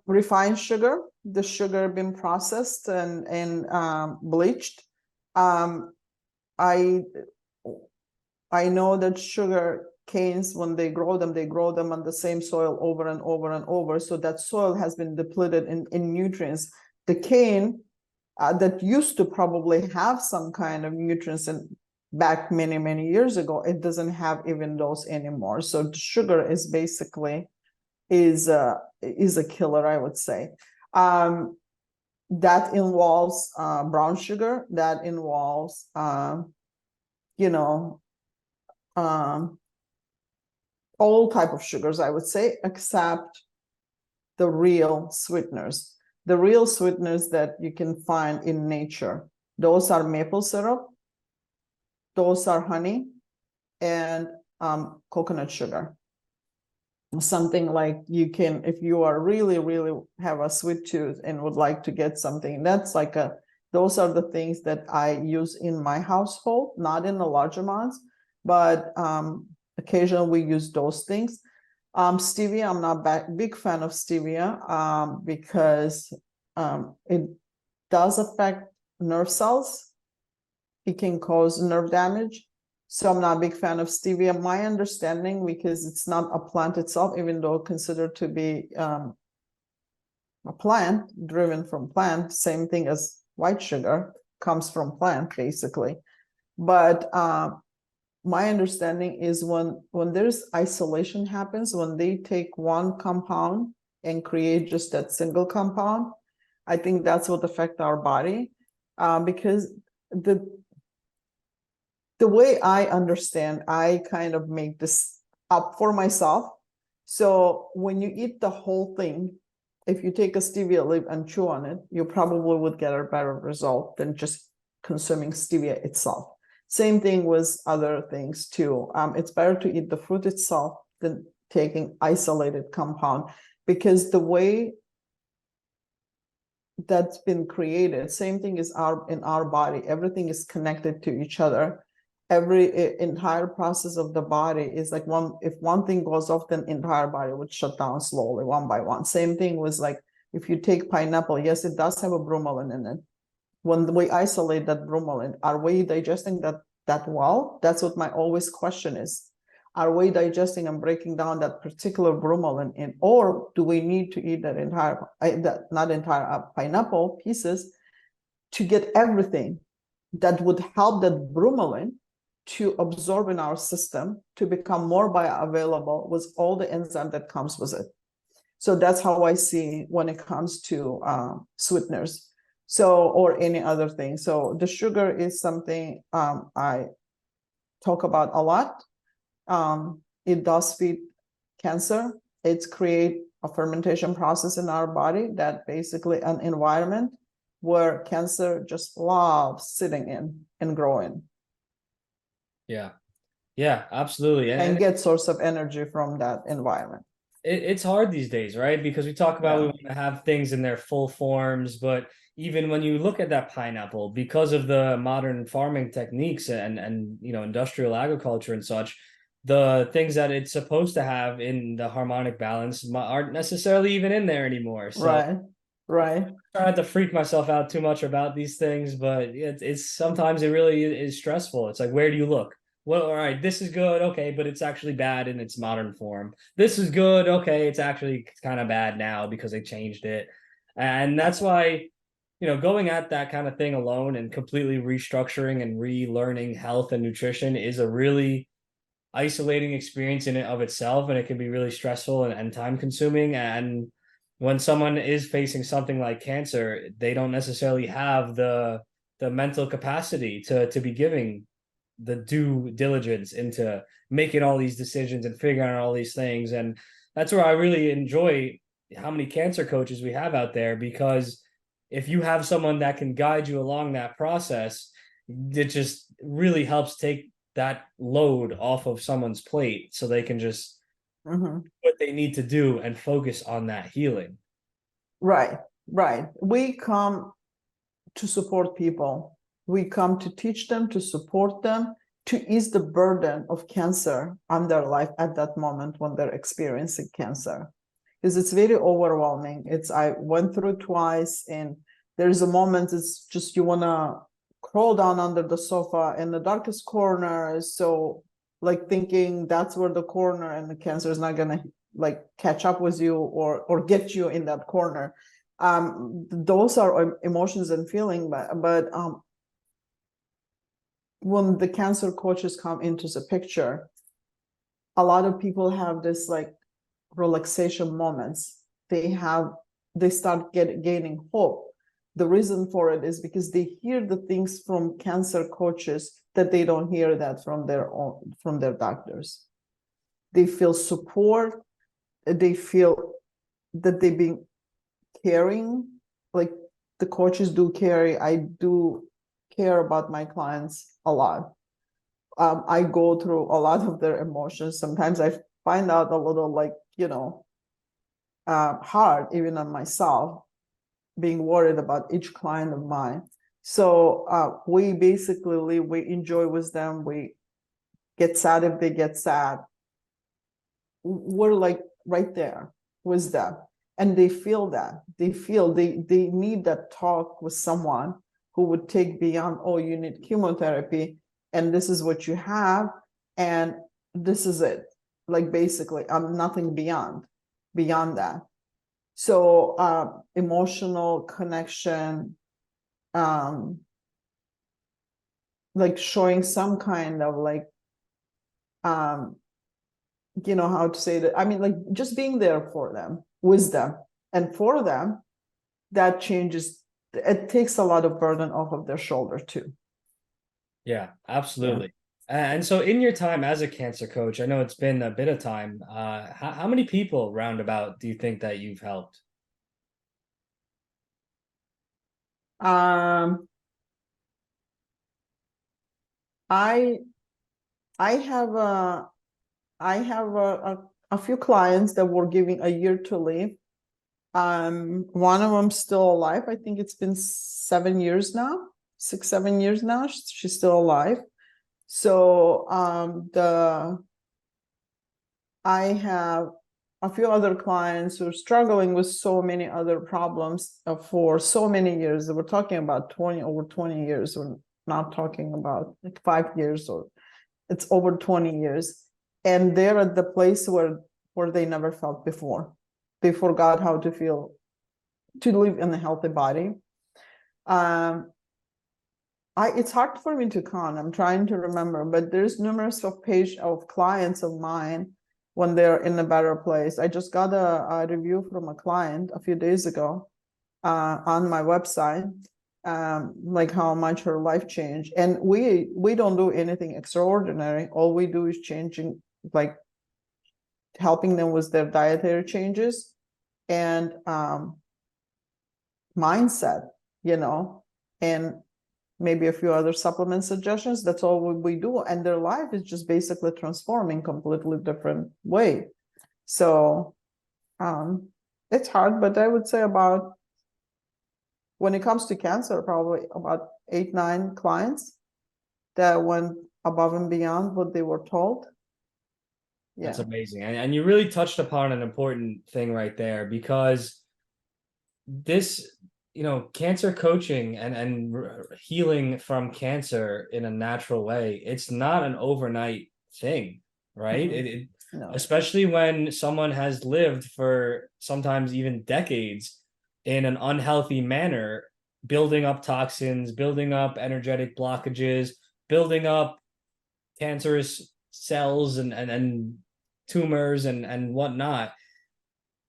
Refined sugar, the sugar been processed and bleached. I know that sugar canes, when they grow them on the same soil over and over and over. So that soil has been depleted in nutrients. The cane that used to probably have some kind of nutrients back many, many years ago, it doesn't have even those anymore. So the sugar is basically is a killer, I would say. that involves brown sugar, that involves you know, all type of sugars, I would say, except the real sweeteners. The real sweeteners that you can find in nature. Those are maple syrup, those are honey, and coconut sugar. Something like you can, if you are really, really have a sweet tooth and would like to get something, that's like those are the things that I use in my household, not in the large amounts, but occasionally we use those things. Stevia, I'm not a big fan of stevia because it does affect nerve cells. It can cause nerve damage. So I'm not a big fan of stevia. My understanding, because it's not a plant itself, even though considered to be a plant, driven from plant, same thing as white sugar, comes from plant, basically. But my understanding is when there's isolation happens, when they take one compound and create just that single compound, I think that's what affect our body, because the way I understand, I kind of make this up for myself. So when you eat the whole thing, if you take a stevia leaf and chew on it, you probably would get a better result than just consuming stevia itself. Same thing with other things too. It's better to eat the fruit itself than taking isolated compound, because the way that's been created, same thing is in our body, everything is connected to each other. Every entire process of the body is like if one thing goes off, then entire body would shut down slowly, one by one. Same thing was like, if you take pineapple, yes, it does have a bromelain in it. When we isolate that bromelain, are we digesting that well? That's what my always question is. Are we digesting and breaking down that particular bromelain in, or do we need to eat that entire, not entire pineapple pieces to get everything that would help that bromelain to absorb in our system to become more bioavailable with all the enzyme that comes with it? So that's how I see when it comes to sweeteners. So, or any other thing. So the sugar is something I talk about a lot. It does feed cancer. It's create a fermentation process in our body that basically an environment where cancer just loves sitting in and growing. Yeah. Yeah, absolutely. And get source of energy from that environment. It's hard these days, right? Because we talk about we want to have things in their full forms, but even when you look at that pineapple, because of the modern farming techniques and industrial agriculture and such, the things that it's supposed to have in the harmonic balance aren't necessarily even in there anymore. So right. I try not to freak myself out too much about these things, but it's sometimes it really is stressful. It's like, where do you look? Well, all right, this is good, okay, but it's actually bad in its modern form. This is good, okay, it's actually kind of bad now because they changed it. And that's why, going at that kind of thing alone and completely restructuring and relearning health and nutrition is a really isolating experience in and of itself, and it can be really stressful and time consuming. And when someone is facing something like cancer, they don't necessarily have the mental capacity to be giving the due diligence into making all these decisions and figuring out all these things. And that's where I really enjoy how many cancer coaches we have out there, because if you have someone that can guide you along that process, it just really helps take that load off of someone's plate so they can just what they need to do and focus on that healing. Right. We come to support people. We come to teach them, to support them, to ease the burden of cancer on their life at that moment when they're experiencing cancer. Because it's very overwhelming. I went through twice, and there's a moment it's just you want to crawl down under the sofa in the darkest corner. So like thinking that's where the corner, and the cancer is not going to like catch up with you or get you in that corner. Those are emotions and feeling, but when the cancer coaches come into the picture, a lot of people have this like relaxation moments. They start gaining hope the reason for it is because they hear the things from cancer coaches that they don't hear that from their doctors. They feel support. They feel that they've been caring, like the coaches do care. I do care about my clients a lot. I go through a lot of their emotions. Sometimes I find out a little like, hard even on myself, being worried about each client of mine. So we basically we enjoy with them. We get sad if they get sad. We're like right there with them, and they feel that they need that talk with someone who would take beyond, oh, you need chemotherapy and this is what you have and this is it, like basically I'm nothing beyond that. So emotional connection, like showing some kind of like how to say that, I mean, like just being there for them, with them and for them, that changes, it takes a lot of burden off of their shoulder too. Yeah, absolutely. And so in your time as a cancer coach, I know it's been a bit of time. How many people roundabout do you think that you've helped? um I I have a few clients that were giving a year to live. One of them still alive. I think it's been 7 years now, 6, 7 years now. She's still alive. So I have a few other clients who are struggling with so many other problems for so many years. We're talking about over 20 years. We're not talking about like 5 years, or it's over 20 years. And they're at the place where they never felt before. They forgot how to feel, to live in a healthy body. It's hard for me to count. I'm trying to remember, but there's numerous of clients of mine when they're in a better place. I just got a review from a client a few days ago on my website, like how much her life changed. And we don't do anything extraordinary. All we do is changing, like helping them with their dietary changes and mindset, and maybe a few other supplement suggestions. That's all we do, and their life is just basically transforming completely different way. So it's hard, but I would say about, when it comes to cancer, probably about 8, 9 clients that went above and beyond what they were told. That's amazing. And you really touched upon an important thing right there, because this, cancer coaching and healing from cancer in a natural way, it's not an overnight thing, right? No. Especially when someone has lived for sometimes even decades in an unhealthy manner, building up toxins, building up energetic blockages, building up cancerous cells and tumors and whatnot.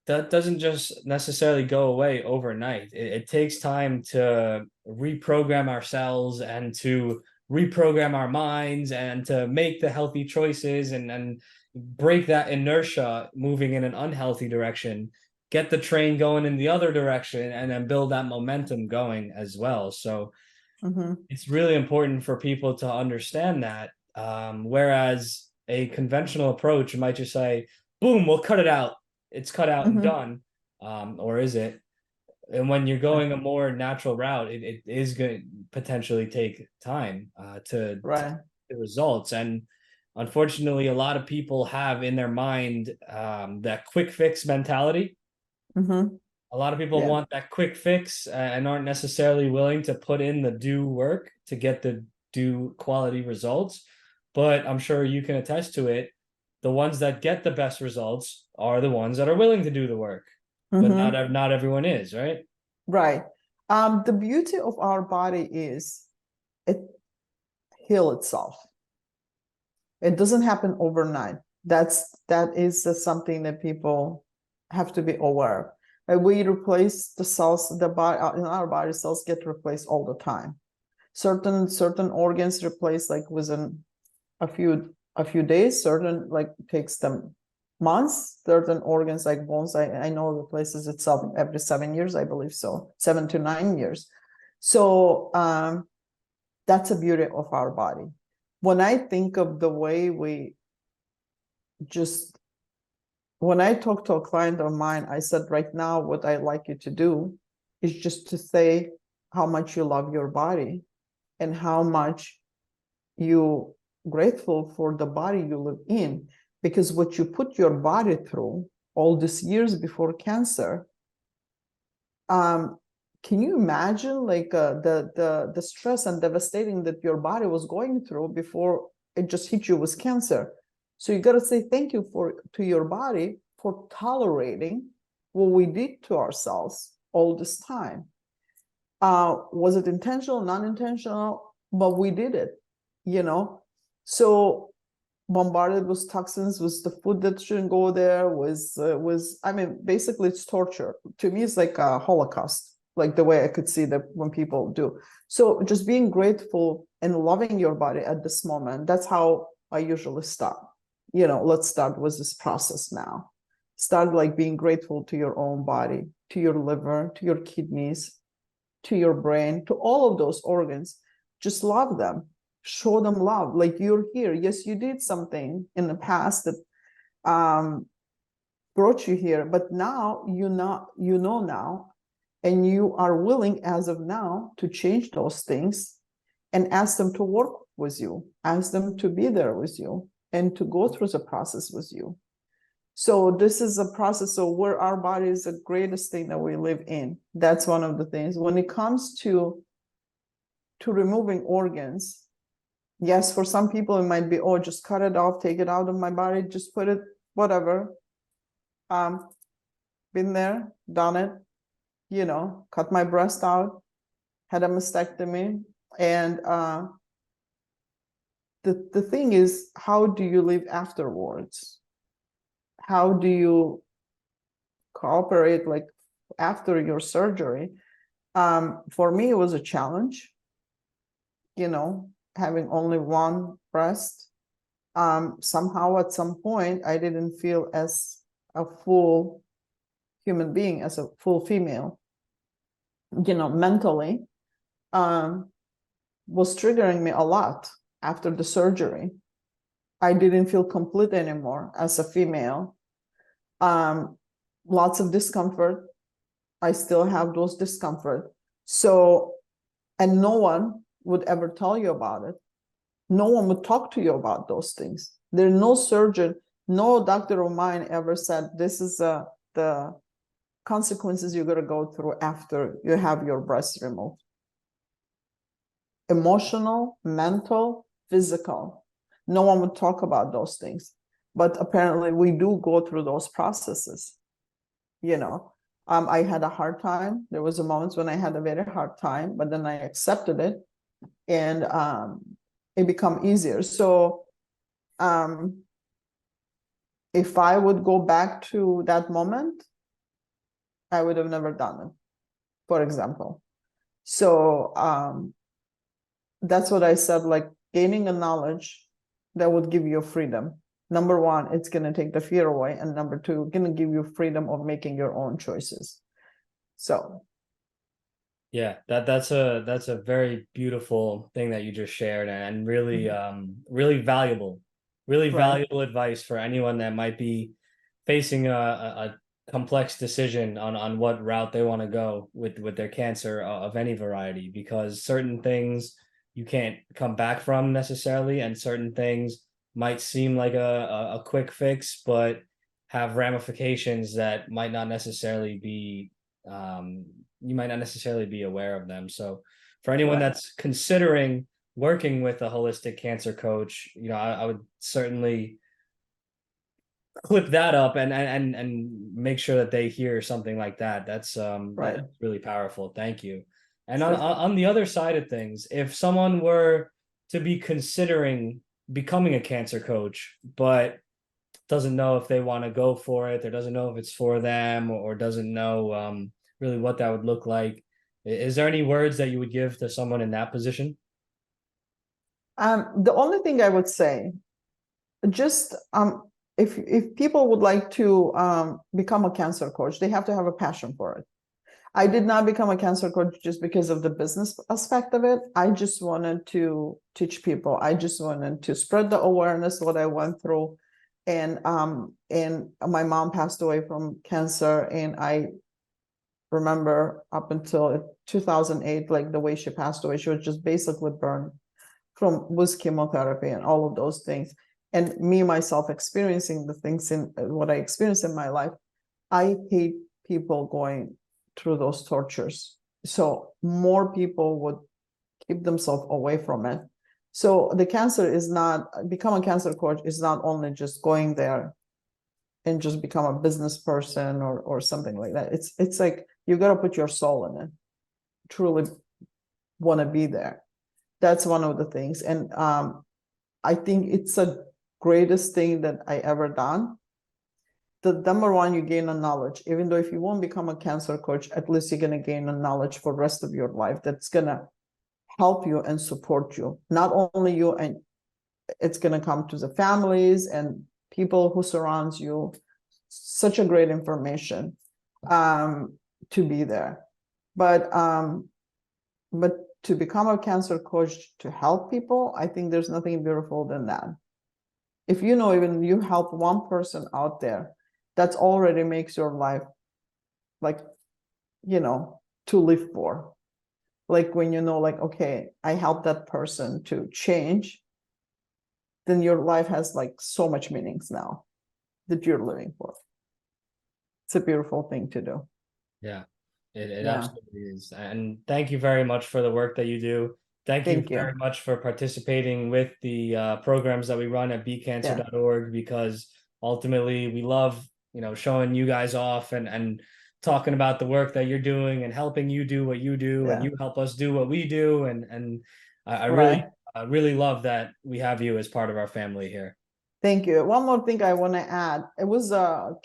That doesn't just necessarily go away overnight. It takes time to reprogram ourselves and to reprogram our minds and to make the healthy choices and break that inertia moving in an unhealthy direction, get the train going in the other direction, and then build that momentum going as well. So it's really important for people to understand that. Whereas a conventional approach might just say, boom, we'll cut it out. It's cut out and done. Or is it? And when you're going a more natural route, it is going to potentially take time to the results. And unfortunately, a lot of people have in their mind that quick fix mentality. A lot of people want that quick fix and aren't necessarily willing to put in the due work to get the due quality results. But I'm sure you can attest to it. The ones that get the best results are the ones that are willing to do the work. But not everyone is, right? Right. The beauty of our body is it heals itself. It doesn't happen overnight. That is something that people have to be aware. We replace the cells, the body in our body, cells get replaced all the time. Certain organs replace like within a few days. Certain like takes them months. Certain organs like bones, I know replaces itself every 7 years, I believe so, 7 to 9 years. So that's the beauty of our body. When I think of the way when I talk to a client of mine, I said, right now, what I'd like you to do is just to say how much you love your body and how much you grateful for the body you live in, because what you put your body through all these years before cancer, can you imagine like the stress and devastating that your body was going through before it just hit you with cancer? So you got to say thank you to your body for tolerating what we did to ourselves all this time. Was it intentional, non-intentional? But we did it, you know. So bombarded with toxins, with the food that shouldn't go there, was I mean, basically it's torture. To me, it's like a Holocaust, like the way I could see that when people do. So just being grateful and loving your body at this moment, that's how I usually start. You know, let's start with this process now. Start like being grateful to your own body, to your liver, to your kidneys, to your brain, to all of those organs. Just love them, show them love. Like, you're here. Yes, you did something in the past that brought you here, but now you know now, and you are willing as of now to change those things and ask them to work with you, ask them to be there with you and to go through the process with you. So this is a process of where our body is the greatest thing that we live in. That's one of the things. When it comes to removing organs, yes, for some people it might be, oh, just cut it off, take it out of my body, just put it, whatever. Been there, done it, you know, cut my breast out, had a mastectomy. And the thing is, how do you live afterwards? How do you cooperate like after your surgery? For me, it was a challenge, you know, having only one breast. Somehow at some point, I didn't feel as a full human being, as a full female, you know, mentally, was triggering me a lot after the surgery. I didn't feel complete anymore as a female. Lots of discomfort. I still have those discomfort. So, and no one would ever tell you about it. No one would talk to you about those things. There's no surgeon, no doctor of mine ever said, this is the consequences you're going to go through after you have your breast removed. Emotional, mental, physical. No one would talk about those things. But apparently we do go through those processes. You know, I had a hard time. There was a moments when I had a very hard time, but then I accepted it, and it became easier. So if I would go back to that moment, I would have never done it, for example. So that's what I said, like gaining a knowledge that would give you freedom. Number one, it's going to take the fear away. And number two, going to give you freedom of making your own choices. So. Yeah, that's a very beautiful thing that you just shared, and really really valuable advice for anyone that might be facing a complex decision on what route they want to go with their cancer of any variety, because certain things you can't come back from necessarily, and certain things might seem like a quick fix, but have ramifications that might not necessarily be you might not necessarily be aware of them. So for anyone that's considering working with a holistic cancer coach, you know, I would certainly clip that up and make sure that they hear something like that. That's really powerful. Thank you. And on the other side of things, if someone were to be considering becoming a cancer coach, but doesn't know if they want to go for it, or doesn't know if it's for them, or doesn't know really what that would look like. Is there any words that you would give to someone in that position? The only thing I would say, just if people would like to become a cancer coach, they have to have a passion for it. I did not become a cancer coach just because of the business aspect of it. I just wanted to teach people. I just wanted to spread the awareness what I went through. And my mom passed away from cancer, and I remember up until 2008, like the way she passed away, she was just basically burned with chemotherapy and all of those things. And me myself experiencing the things in what I experienced in my life, I hate people going through those tortures. So more people would keep themselves away from it. So the cancer is not, become a cancer coach is not only just going there and just become a business person or something like that. It's like you got to put your soul in it, truly want to be there. That's one of the things. And I think it's the greatest thing that I ever done. The number one, you gain a knowledge. Even though if you won't become a cancer coach, at least you're going to gain a knowledge for the rest of your life that's going to help you and support you. Not only you, and it's going to come to the families and people who surrounds you. Such a great information to be there. But to become a cancer coach to help people, I think there's nothing beautiful than that. If you know, even you help one person out there, that's already makes your life like, to live for. Like when you know, like, okay, I helped that person to change, then your life has like so much meanings now that you're living for. It's a beautiful thing to do. Yeah, it Yeah. absolutely is. And thank you very much for the work that you do. Thank you Thank very you. much for participating with the programs that we run at bcancer.org, because ultimately we love, showing you guys off and talking about the work that you're doing and helping you do what you do, and Yeah. you help us do what we do. And I really, Right. really love that we have you as part of our family here. Thank you. One more thing I want to add. It was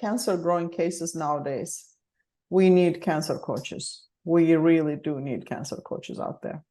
cancer growing cases nowadays. We need cancer coaches. We really do need cancer coaches out there.